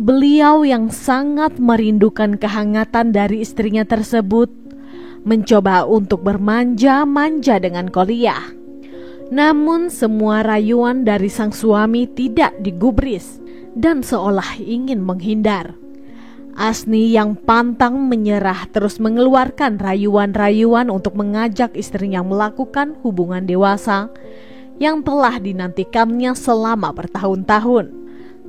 Beliau yang sangat merindukan kehangatan dari istrinya tersebut mencoba untuk bermanja-manja dengan Qolia. Namun semua rayuan dari sang suami tidak digubris dan seolah ingin menghindar. Asni yang pantang menyerah terus mengeluarkan rayuan-rayuan untuk mengajak istrinya melakukan hubungan dewasa yang telah dinantikannya selama bertahun-tahun.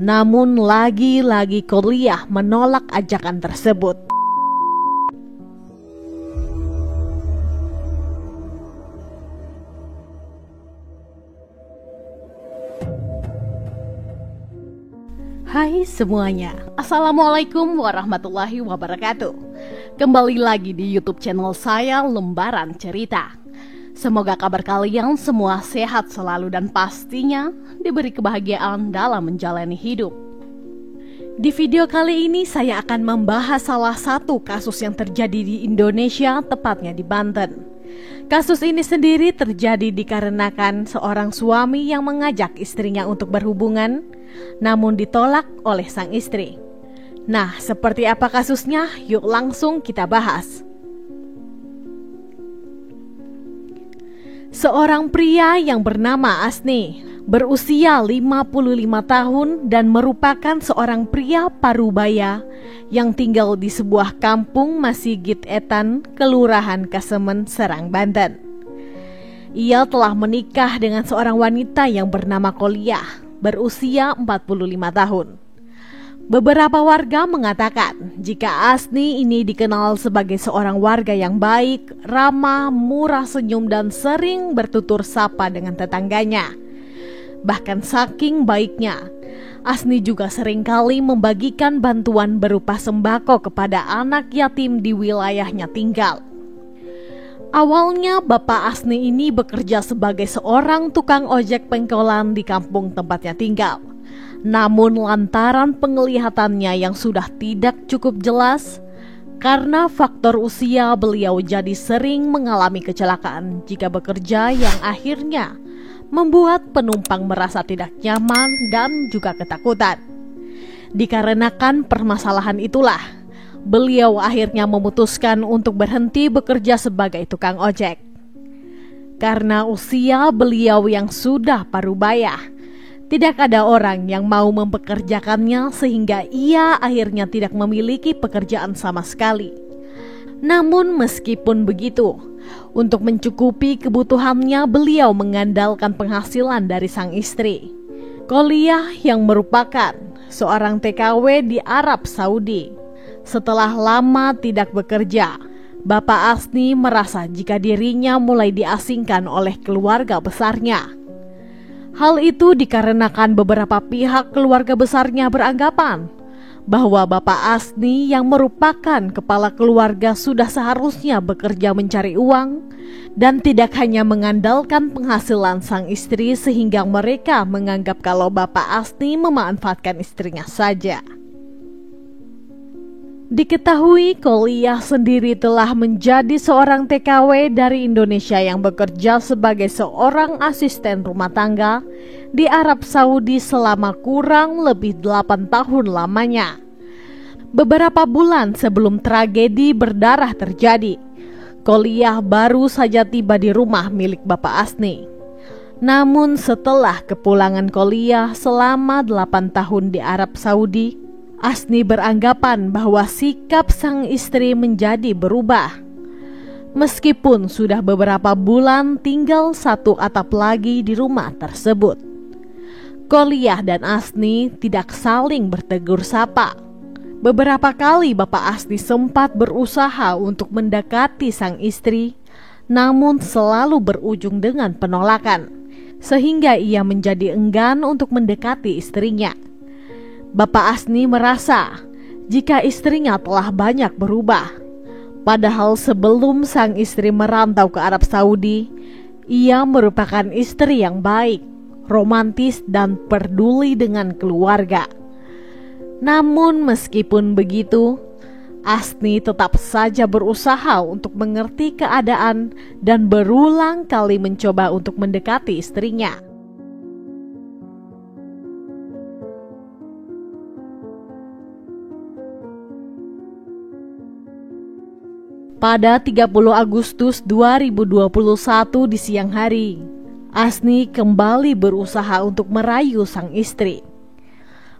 Namun lagi-lagi Qolia menolak ajakan tersebut. Hai semuanya, Assalamualaikum warahmatullahi wabarakatuh. Kembali lagi di YouTube channel saya, Lembaran Cerita. Semoga kabar kalian semua sehat selalu dan pastinya diberi kebahagiaan dalam menjalani hidup. Di video kali ini saya akan membahas salah satu kasus yang terjadi di Indonesia, tepatnya di Banten. Kasus ini sendiri terjadi dikarenakan seorang suami yang mengajak istrinya untuk berhubungan, namun ditolak oleh sang istri. Nah, seperti apa kasusnya? Yuk langsung kita bahas. Seorang pria yang bernama Asni, berusia 55 tahun dan merupakan seorang pria parubaya yang tinggal di sebuah kampung Masigit Etan, Kelurahan Kasemen, Serang, Banten. Ia telah menikah dengan seorang wanita yang bernama Qolia, berusia 45 tahun. Beberapa warga mengatakan jika Asni ini dikenal sebagai seorang warga yang baik, ramah, murah senyum dan sering bertutur sapa dengan tetangganya. Bahkan saking baiknya, Asni juga seringkali membagikan bantuan berupa sembako kepada anak yatim di wilayahnya tinggal. Awalnya Bapak Asni ini bekerja sebagai seorang tukang ojek pengkolan di kampung tempatnya tinggal. Namun lantaran penglihatannya yang sudah tidak cukup jelas, karena faktor usia beliau jadi sering mengalami kecelakaan jika bekerja yang akhirnya membuat penumpang merasa tidak nyaman dan juga ketakutan. Dikarenakan permasalahan itulah, beliau akhirnya memutuskan untuk berhenti bekerja sebagai tukang ojek. Karena usia beliau yang sudah parubaya, tidak ada orang yang mau mempekerjakannya sehingga ia akhirnya tidak memiliki pekerjaan sama sekali. Namun meskipun begitu, untuk mencukupi kebutuhannya beliau mengandalkan penghasilan dari sang istri, Qolia, yang merupakan seorang TKW di Arab Saudi. Setelah lama tidak bekerja, Bapak Asni merasa jika dirinya mulai diasingkan oleh keluarga besarnya. Hal itu dikarenakan beberapa pihak keluarga besarnya beranggapan bahwa Bapak Asni yang merupakan kepala keluarga sudah seharusnya bekerja mencari uang dan tidak hanya mengandalkan penghasilan sang istri, sehingga mereka menganggap kalau Bapak Asni memanfaatkan istrinya saja. Diketahui Qolia sendiri telah menjadi seorang TKW dari Indonesia yang bekerja sebagai seorang asisten rumah tangga di Arab Saudi selama kurang lebih 8 tahun lamanya. Beberapa bulan sebelum tragedi berdarah terjadi, Qolia baru saja tiba di rumah milik Bapak Asni. Namun setelah kepulangan Qolia selama 8 tahun di Arab Saudi, Asni beranggapan bahwa sikap sang istri menjadi berubah. Meskipun sudah beberapa bulan tinggal satu atap lagi di rumah tersebut, Qolia dan Asni tidak saling bertegur sapa. Beberapa kali Bapak Asni sempat berusaha untuk mendekati sang istri, namun selalu berujung dengan penolakan, sehingga ia menjadi enggan untuk mendekati istrinya. Bapak Asni merasa jika istrinya telah banyak berubah. Padahal sebelum sang istri merantau ke Arab Saudi, ia merupakan istri yang baik, romantis dan peduli dengan keluarga. Namun meskipun begitu, Asni tetap saja berusaha untuk mengerti keadaan dan berulang kali mencoba untuk mendekati istrinya. Pada 30 Agustus 2021 di siang hari, Asni kembali berusaha untuk merayu sang istri.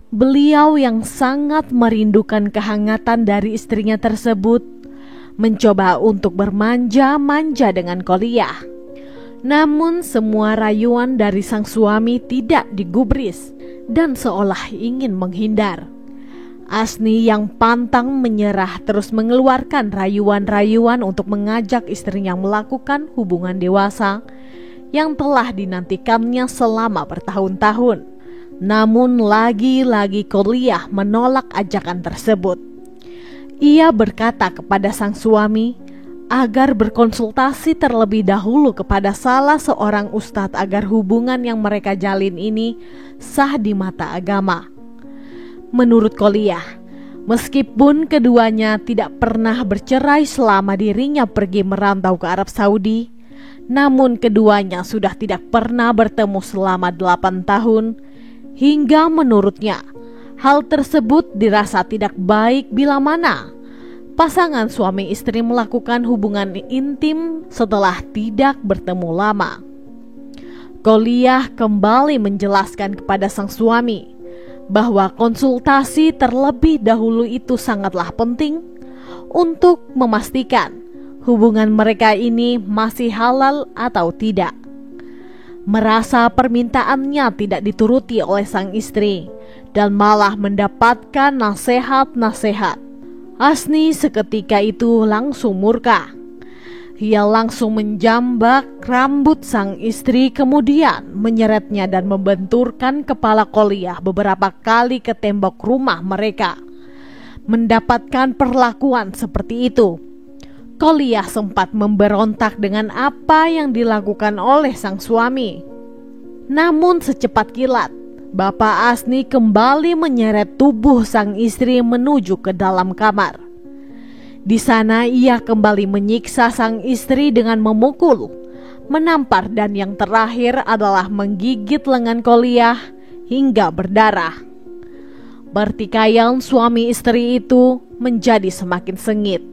Beliau yang sangat merindukan kehangatan dari istrinya tersebut mencoba untuk bermanja-manja dengan Qoliyah. Namun semua rayuan dari sang suami tidak digubris dan seolah ingin menghindar. Asni yang pantang menyerah terus mengeluarkan rayuan-rayuan untuk mengajak istrinya melakukan hubungan dewasa yang telah dinantikannya selama bertahun-tahun. Namun lagi-lagi Qoliyah menolak ajakan tersebut. Ia berkata kepada sang suami agar berkonsultasi terlebih dahulu kepada salah seorang ustadz agar hubungan yang mereka jalin ini sah di mata agama. Menurut Qoliyah, meskipun keduanya tidak pernah bercerai selama dirinya pergi merantau ke Arab Saudi, namun keduanya sudah tidak pernah bertemu selama 8 tahun, hingga menurutnya hal tersebut dirasa tidak baik bila mana pasangan suami istri melakukan hubungan intim setelah tidak bertemu lama. Qoliyah kembali menjelaskan kepada sang suami bahwa konsultasi terlebih dahulu itu sangatlah penting untuk memastikan hubungan mereka ini masih halal atau tidak. Merasa permintaannya tidak dituruti oleh sang istri dan malah mendapatkan nasihat-nasihat, Asni seketika itu langsung murka. Ia langsung menjambak rambut sang istri, kemudian menyeretnya dan membenturkan kepala Qoliyah beberapa kali ke tembok rumah mereka. Mendapatkan perlakuan seperti itu, Qoliyah sempat memberontak dengan apa yang dilakukan oleh sang suami. Namun secepat kilat, Bapak Asni kembali menyeret tubuh sang istri menuju ke dalam kamar. Di sana ia kembali menyiksa sang istri dengan memukul, menampar, dan yang terakhir adalah menggigit lengan Qoliyah hingga berdarah. Pertikaian suami istri itu menjadi semakin sengit.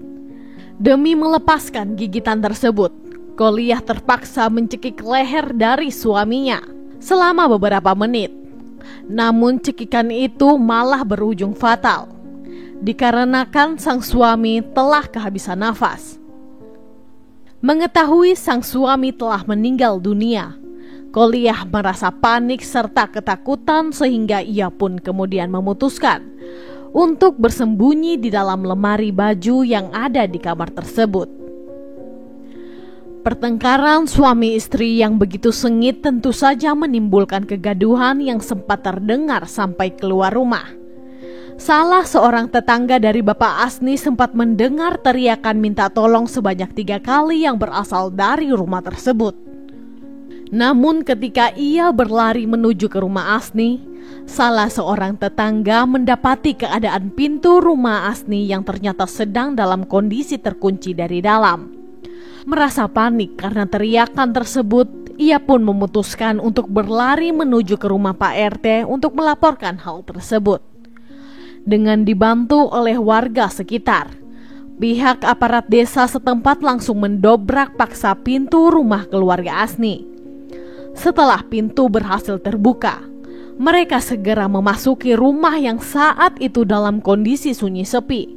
Demi melepaskan gigitan tersebut, Qoliyah terpaksa mencekik leher dari suaminya selama beberapa menit. Namun cekikan itu malah berujung fatal, dikarenakan sang suami telah kehabisan nafas. Mengetahui sang suami telah meninggal dunia, Qoliyah merasa panik serta ketakutan sehingga ia pun kemudian memutuskan untuk bersembunyi di dalam lemari baju yang ada di kamar tersebut. Pertengkaran suami istri yang begitu sengit tentu saja menimbulkan kegaduhan yang sempat terdengar sampai keluar rumah. Salah seorang tetangga dari Bapak Asni sempat mendengar teriakan minta tolong sebanyak 3 kali yang berasal dari rumah tersebut. Namun ketika ia berlari menuju ke rumah Asni, salah seorang tetangga mendapati keadaan pintu rumah Asni yang ternyata sedang dalam kondisi terkunci dari dalam. Merasa panik karena teriakan tersebut, ia pun memutuskan untuk berlari menuju ke rumah Pak RT untuk melaporkan hal tersebut. Dengan dibantu oleh warga sekitar, pihak aparat desa setempat langsung mendobrak paksa pintu rumah keluarga Asni. Setelah pintu berhasil terbuka, mereka segera memasuki rumah yang saat itu dalam kondisi sunyi sepi.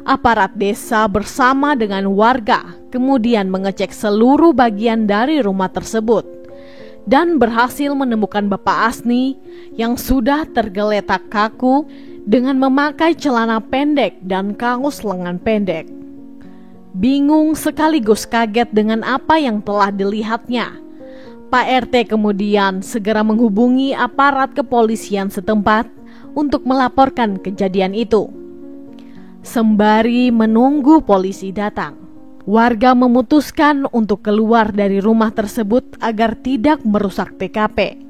Aparat desa bersama dengan warga kemudian mengecek seluruh bagian dari rumah tersebut dan berhasil menemukan Bapak Asni yang sudah tergeletak kaku dengan memakai celana pendek dan kaos lengan pendek. Bingung sekaligus kaget dengan apa yang telah dilihatnya, Pak RT kemudian segera menghubungi aparat kepolisian setempat untuk melaporkan kejadian itu. Sembari menunggu polisi datang, warga memutuskan untuk keluar dari rumah tersebut agar tidak merusak TKP.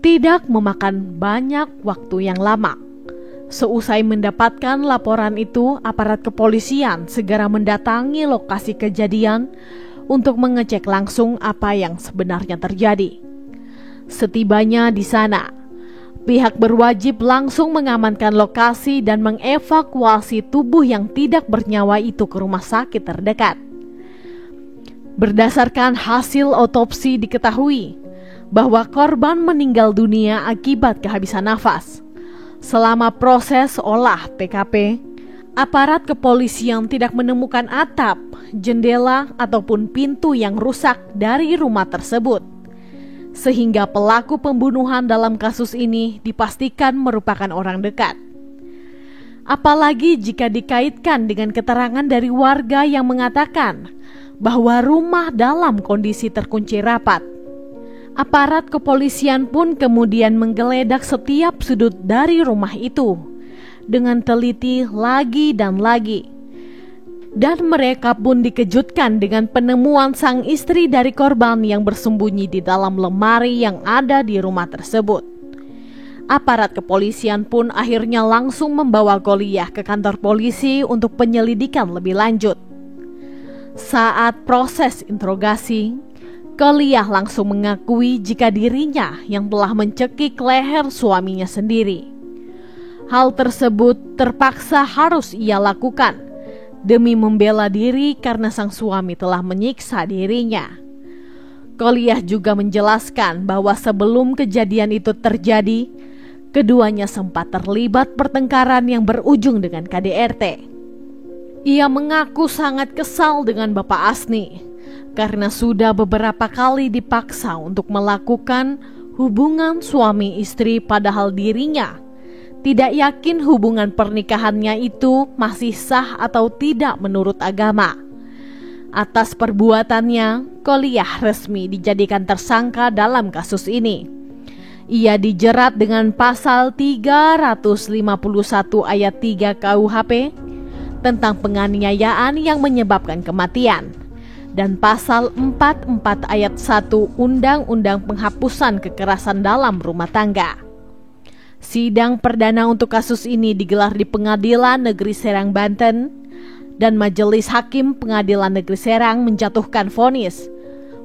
Tidak memakan banyak waktu yang lama, seusai mendapatkan laporan itu, aparat kepolisian segera mendatangi lokasi kejadian untuk mengecek langsung apa yang sebenarnya terjadi. Setibanya di sana, Pihak berwajib langsung mengamankan lokasi dan mengevakuasi tubuh yang tidak bernyawa itu ke rumah sakit terdekat. Berdasarkan hasil otopsi diketahui bahwa korban meninggal dunia akibat kehabisan nafas. Selama proses olah TKP, aparat kepolisian tidak menemukan atap, jendela, ataupun pintu yang rusak dari rumah tersebut. Sehingga pelaku pembunuhan dalam kasus ini dipastikan merupakan orang dekat. Apalagi jika dikaitkan dengan keterangan dari warga yang mengatakan bahwa rumah dalam kondisi terkunci rapat. Aparat kepolisian pun kemudian menggeledah setiap sudut dari rumah itu dengan teliti lagi dan lagi. Dan mereka pun dikejutkan dengan penemuan sang istri dari korban yang bersembunyi di dalam lemari yang ada di rumah tersebut. Aparat kepolisian pun akhirnya langsung membawa Goliah ke kantor polisi untuk penyelidikan lebih lanjut. Saat proses interogasi, Goliah langsung mengakui jika dirinya yang telah mencekik leher suaminya sendiri. Hal tersebut terpaksa harus ia lakukan demi membela diri karena sang suami telah menyiksa dirinya. Goliah juga menjelaskan bahwa sebelum kejadian itu terjadi, keduanya sempat terlibat pertengkaran yang berujung dengan KDRT. Ia mengaku sangat kesal dengan Bapak Asni karena sudah beberapa kali dipaksa untuk melakukan hubungan suami istri padahal dirinya tidak yakin hubungan pernikahannya itu masih sah atau tidak menurut agama. Atas perbuatannya, Goliah resmi dijadikan tersangka dalam kasus ini. Ia dijerat dengan pasal 351 ayat 3 KUHP tentang penganiayaan yang menyebabkan kematian dan pasal 44 ayat 1 Undang-Undang Penghapusan Kekerasan dalam Rumah Tangga. Sidang perdana untuk kasus ini digelar di Pengadilan Negeri Serang, Banten, dan Majelis Hakim Pengadilan Negeri Serang menjatuhkan vonis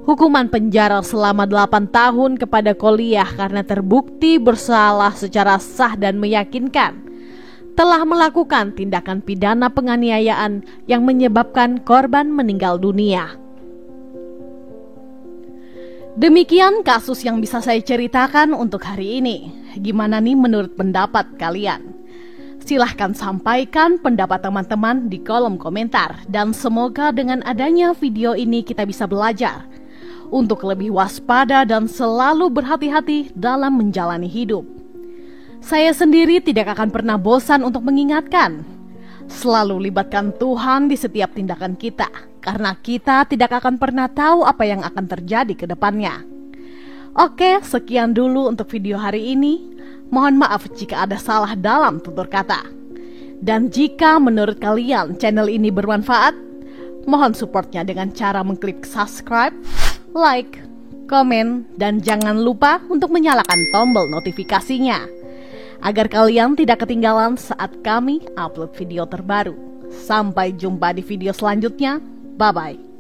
hukuman penjara selama 8 tahun kepada Goliah karena terbukti bersalah secara sah dan meyakinkan telah melakukan tindakan pidana penganiayaan yang menyebabkan korban meninggal dunia. Demikian kasus yang bisa saya ceritakan untuk hari ini. Gimana nih menurut pendapat kalian? Silahkan sampaikan pendapat teman-teman di kolom komentar. Dan semoga dengan adanya video ini kita bisa belajar untuk lebih waspada dan selalu berhati-hati dalam menjalani hidup. Saya sendiri tidak akan pernah bosan untuk mengingatkan, selalu libatkan Tuhan di setiap tindakan kita, karena kita tidak akan pernah tahu apa yang akan terjadi ke depannya. Oke, sekian dulu untuk video hari ini. Mohon maaf jika ada salah dalam tutur kata. Dan jika menurut kalian channel ini bermanfaat, mohon supportnya dengan cara mengklik subscribe, like, komen, dan jangan lupa untuk menyalakan tombol notifikasinya agar kalian tidak ketinggalan saat kami upload video terbaru. Sampai jumpa di video selanjutnya. Bye-bye.